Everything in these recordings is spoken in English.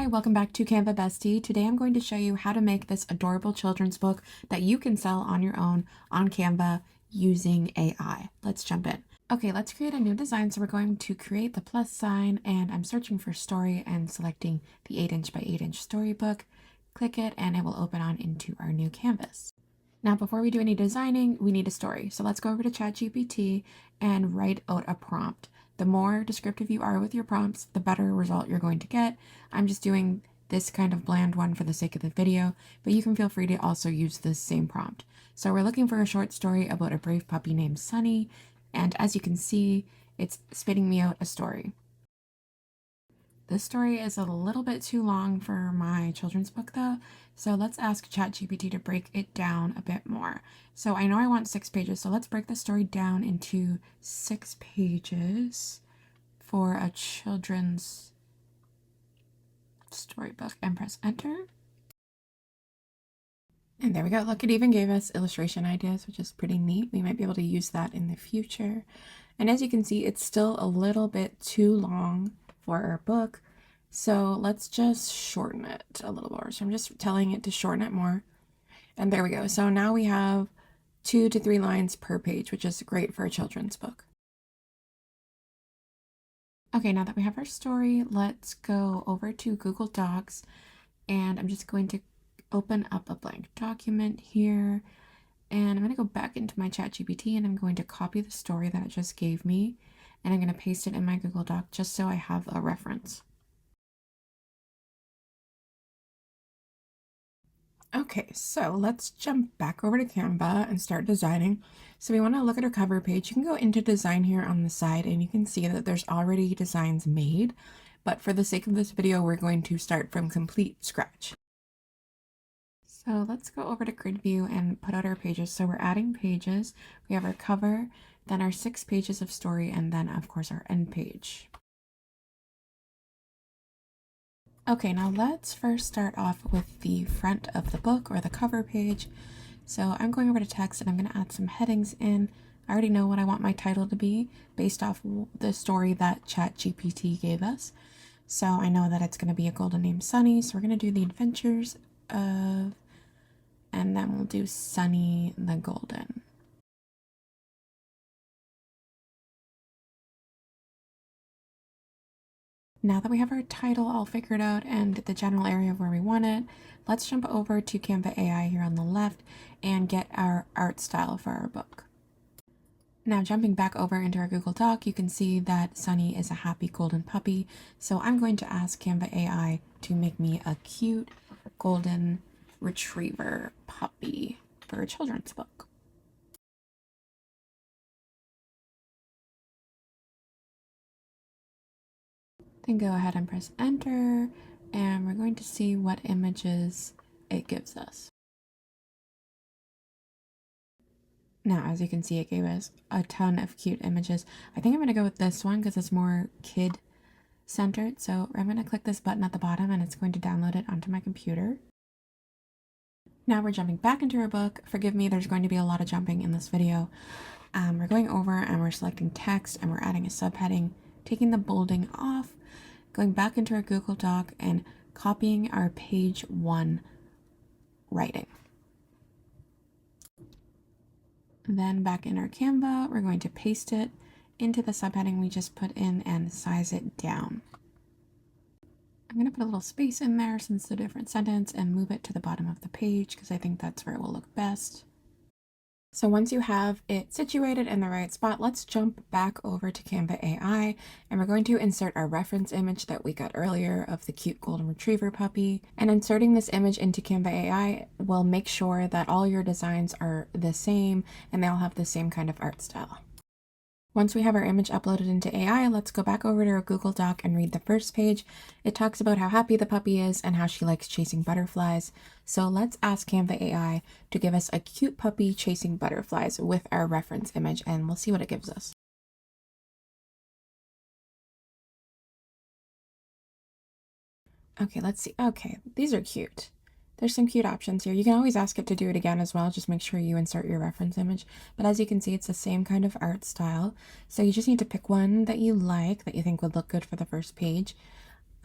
Hi, welcome back to Canva Bestie. Today I'm going to show you how to make this adorable children's book that you can sell on your own on Canva using AI. Let's jump in. Okay, let's create a new design. So we're going to create the plus sign, and I'm searching for story and selecting the 8" by 8" storybook. Click it and it will open on into our new canvas. Now, before we do any designing, we need a story. So let's go over to ChatGPT and write out a prompt. The more descriptive you are with your prompts, the better result you're going to get. I'm just doing this kind of bland one for the sake of the video, but you can feel free to also use this same prompt. So we're looking for a short story about a brave puppy named Sunny, and as you can see, it's spitting me out a story. This story is a little bit too long for my children's book though, so let's ask ChatGPT to break it down a bit more. So I know I want 6 pages, so let's break the story down into 6 pages for a children's storybook and press enter. And there we go. Look, it even gave us illustration ideas, which is pretty neat. We might be able to use that in the future. And as you can see, it's still a little bit too long for our book. So let's just shorten it a little more. So I'm just telling it to shorten it more. And there we go. So now we have 2 to 3 lines per page, which is great for a children's book. Okay, now that we have our story, let's go over to Google Docs, and I'm just going to open up a blank document here, and I'm going to go back into my ChatGPT and I'm going to copy the story that it just gave me, and I'm going to paste it in my Google Doc just so I have a reference. Okay, so let's jump back over to Canva and start designing. So we want to look at our cover page. You can go into design here on the side and you can see that there's already designs made, but for the sake of this video, we're going to start from complete scratch. So let's go over to grid view and put out our pages. So we're adding pages. We have our cover, then our 6 pages of story, and then of course our end page. Okay, now let's first start off with the front of the book or the cover page. So I'm going over to text and I'm going to add some headings in. I already know what I want my title to be based off the story that ChatGPT gave us. So I know that it's going to be a golden named Sunny. So we're going to do the adventures of, and then we'll do Sunny the Golden. Now that we have our title all figured out and the general area of where we want it, let's jump over to Canva AI here on the left and get our art style for our book. Now jumping back over into our Google Doc, you can see that Sunny is a happy golden puppy. So I'm going to ask Canva AI to make me a cute golden retriever puppy for a children's book. Then go ahead and press enter, and we're going to see what images it gives us. Now, as you can see, it gave us a ton of cute images. I think I'm going to go with this one because it's more kid-centered. So I'm going to click this button at the bottom, and it's going to download it onto my computer. Now we're jumping back into our book. Forgive me, there's going to be a lot of jumping in this video. We're going over and we're selecting text, and we're adding a subheading, taking the bolding off, going back into our Google Doc and copying our page 1 writing. Then back in our Canva, we're going to paste it into the subheading we just put in and size it down. I'm going to put a little space in there since it's a different sentence and move it to the bottom of the page because I think that's where it will look best. So once you have it situated in the right spot, let's jump back over to Canva AI, and we're going to insert our reference image that we got earlier of the cute golden retriever puppy. And inserting this image into Canva AI will make sure that all your designs are the same and they all have the same kind of art style. Once we have our image uploaded into AI, let's go back over to our Google Doc and read the first page. It talks about how happy the puppy is and how she likes chasing butterflies. So let's ask Canva AI to give us a cute puppy chasing butterflies with our reference image, and we'll see what it gives us. Okay, let's see. Okay, these are cute. There's some cute options here. You can always ask it to do it again as well. Just make sure you insert your reference image. But as you can see, it's the same kind of art style. So you just need to pick one that you like, that you think would look good for the first page.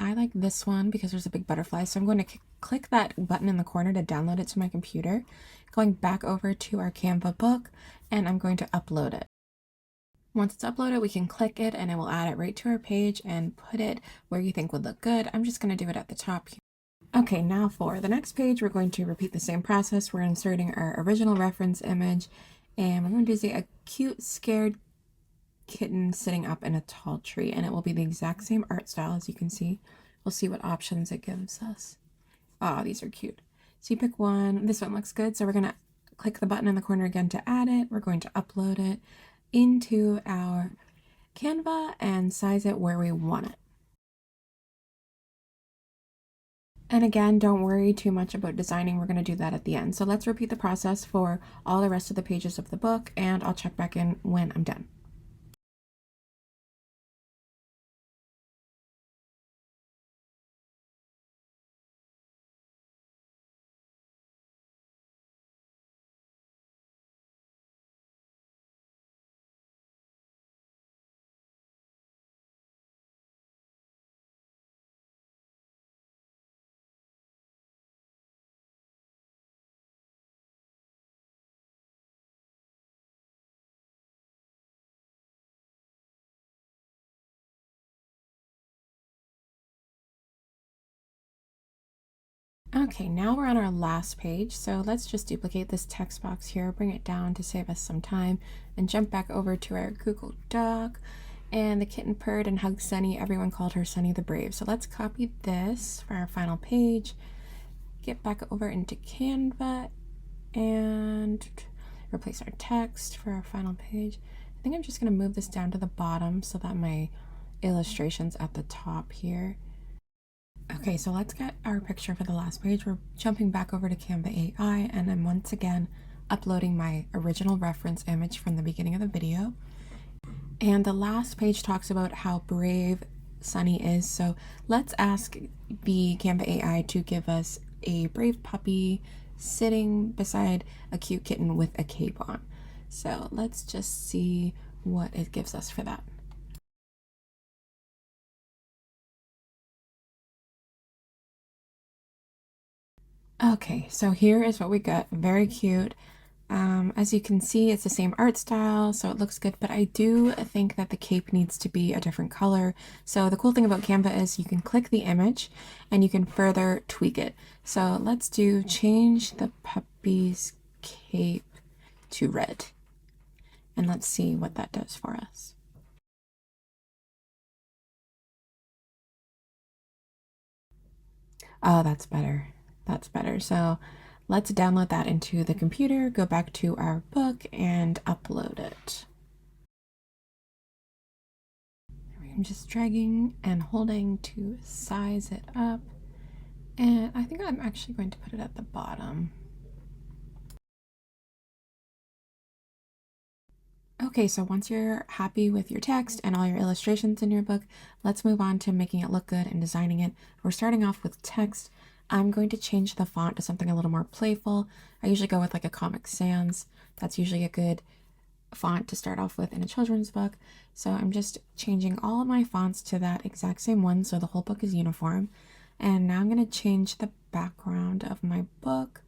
I like this one because there's a big butterfly. So I'm going to click that button in the corner to download it to my computer. Going back over to our Canva book, and I'm going to upload it. Once it's uploaded, we can click it and it will add it right to our page and put it where you think would look good. I'm just going to do it at the top here. Okay, now for the next page, we're going to repeat the same process. We're inserting our original reference image, and we're going to do a cute, scared kitten sitting up in a tall tree, and it will be the exact same art style as you can see. We'll see what options it gives us. Oh, these are cute. So you pick one. This one looks good, so we're going to click the button in the corner again to add it. We're going to upload it into our Canva and size it where we want it. And again, don't worry too much about designing. We're going to do that at the end. So let's repeat the process for all the rest of the pages of the book, and I'll check back in when I'm done. Okay, now we're on our last page, so let's just duplicate this text box here, bring it down to save us some time, and jump back over to our Google Doc. And the kitten purred and hugged Sunny. Everyone called her Sunny the Brave. So let's copy this for our final page, get back over into Canva, and replace our text for our final page. I think I'm just going to move this down to the bottom so that my illustration's at the top here. Okay, so let's get our picture for the last page. We're jumping back over to Canva AI, and I'm once again uploading my original reference image from the beginning of the video. And the last page talks about how brave Sunny is. So let's ask the Canva AI to give us a brave puppy sitting beside a cute kitten with a cape on. So let's just see what it gives us for that. Okay, so here is what we got. Very cute. As you can see, it's the same art style, so it looks good, but I do think that the cape needs to be a different color. So the cool thing about Canva is you can click the image and you can further tweak it. So let's do change the puppy's cape to red. And let's see what that does for us. Oh, that's better. That's better. So let's download that into the computer, go back to our book, and upload it. I'm just dragging and holding to size it up. And I think I'm actually going to put it at the bottom. Okay, so once you're happy with your text and all your illustrations in your book, let's move on to making it look good and designing it. We're starting off with text. I'm going to change the font to something a little more playful. I usually go with like a Comic Sans. That's usually a good font to start off with in a children's book. So I'm just changing all of my fonts to that exact same one so the whole book is uniform. And now I'm going to change the background of my book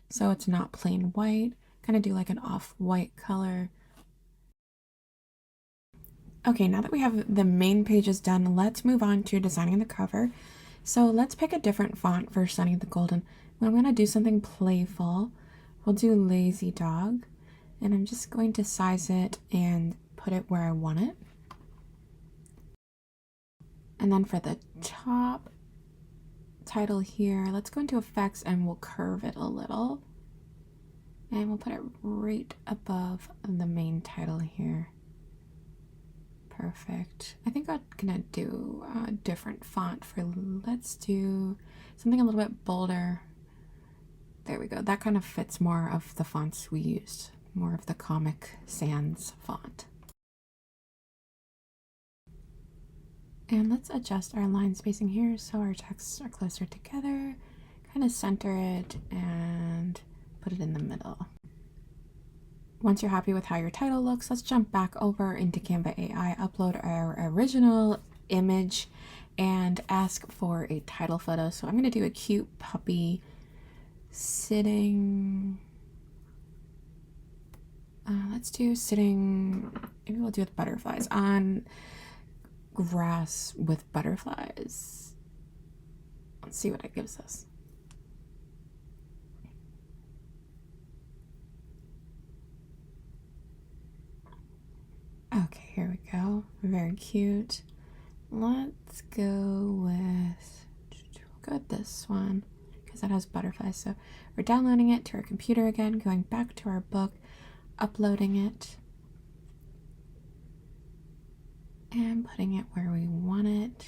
so it's not plain white. Kind of do like an off-white color. Okay, now that we have the main pages done, let's move on to designing the cover. So let's pick a different font for Sunny the Golden. I'm going to do something playful. We'll do Lazy Dog, and I'm just going to size it and put it where I want it. And then for the top title here, let's go into effects and we'll curve it a little. And we'll put it right above the main title here. Perfect. I think I'm gonna do a different font for, let's do something a little bit bolder. There we go. That kind of fits more of the fonts we used, more of the Comic Sans font. And let's adjust our line spacing here so our texts are closer together. Kind of center it and put it in the middle. Once you're happy with how your title looks, let's jump back over into Canva AI, upload our original image, and ask for a title photo. So I'm going to do a cute puppy sitting. Let's do sitting, maybe we'll do with butterflies, on grass with butterflies. Let's see what it gives us. Okay, here we go. Very cute. Let's go with this one because that has butterflies. So we're downloading it to our computer again, going back to our book, uploading it, and putting it where we want it.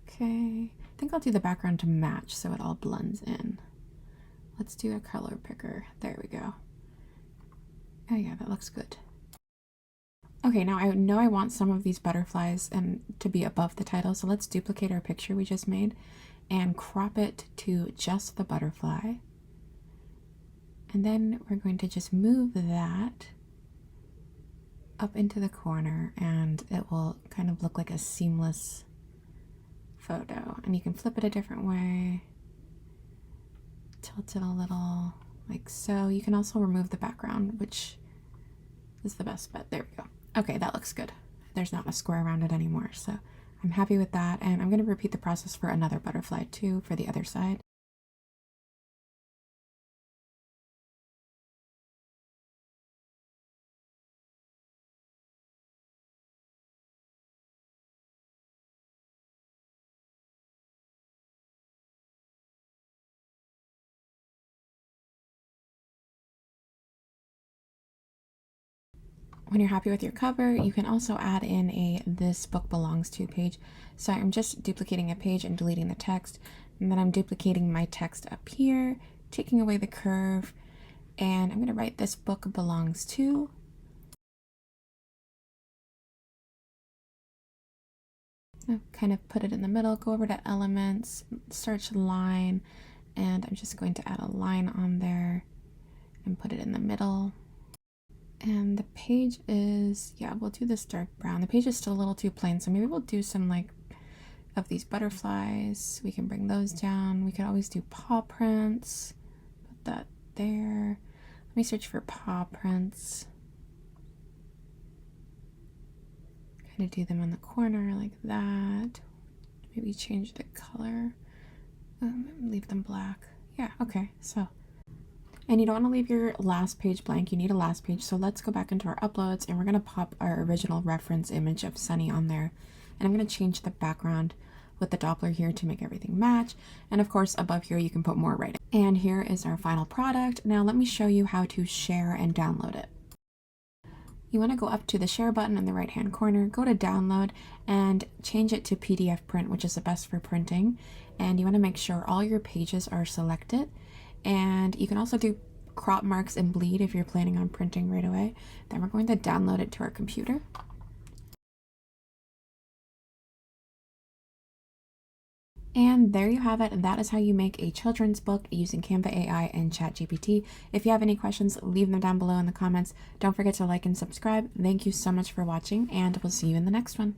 Okay, I think I'll do the background to match so it all blends in. Let's do a color picker. There we go. Oh yeah, that looks good. Okay, now I know I want some of these butterflies and to be above the title, so let's duplicate our picture we just made and crop it to just the butterfly. And then we're going to just move that up into the corner and it will kind of look like a seamless photo. And you can flip it a different way, tilt it a little like so. You can also remove the background, which is the best bet. There we go. Okay, that looks good. There's not a square around it anymore, so I'm happy with that. And I'm going to repeat the process for another butterfly too for the other side. When you're happy with your cover, you can also add in a "this book belongs to" page. So I'm just duplicating a page and deleting the text, and then I'm duplicating my text up here, taking away the curve, and I'm going to write "this book belongs to." I'll kind of put it in the middle, go over to elements, search line, and I'm just going to add a line on there and put it in the middle. And the page is, yeah, we'll do this dark brown. The page is still a little too plain, so maybe we'll do some like of these butterflies. We can bring those down. We could always do paw prints. Put that there. Let me search for paw prints. Kind of do them on the corner like that. Maybe change the color. Leave them black. Yeah, okay, so. And you don't want to leave your last page blank. You need a last page. So let's go back into our uploads and we're going to pop our original reference image of Sunny on there. And I'm going to change the background with the Doppler here to make everything match. And of course, above here, you can put more writing. And here is our final product. Now let me show you how to share and download it. You want to go up to the share button in the right hand corner, go to download and change it to PDF print, which is the best for printing. And you want to make sure all your pages are selected. And you can also do crop marks and bleed if you're planning on printing right away. Then we're going to download it to our computer. And there you have it. That is how you make a children's book using Canva AI and ChatGPT. If you have any questions, leave them down below in the comments. Don't forget to like and subscribe. Thank you so much for watching, and we'll see you in the next one.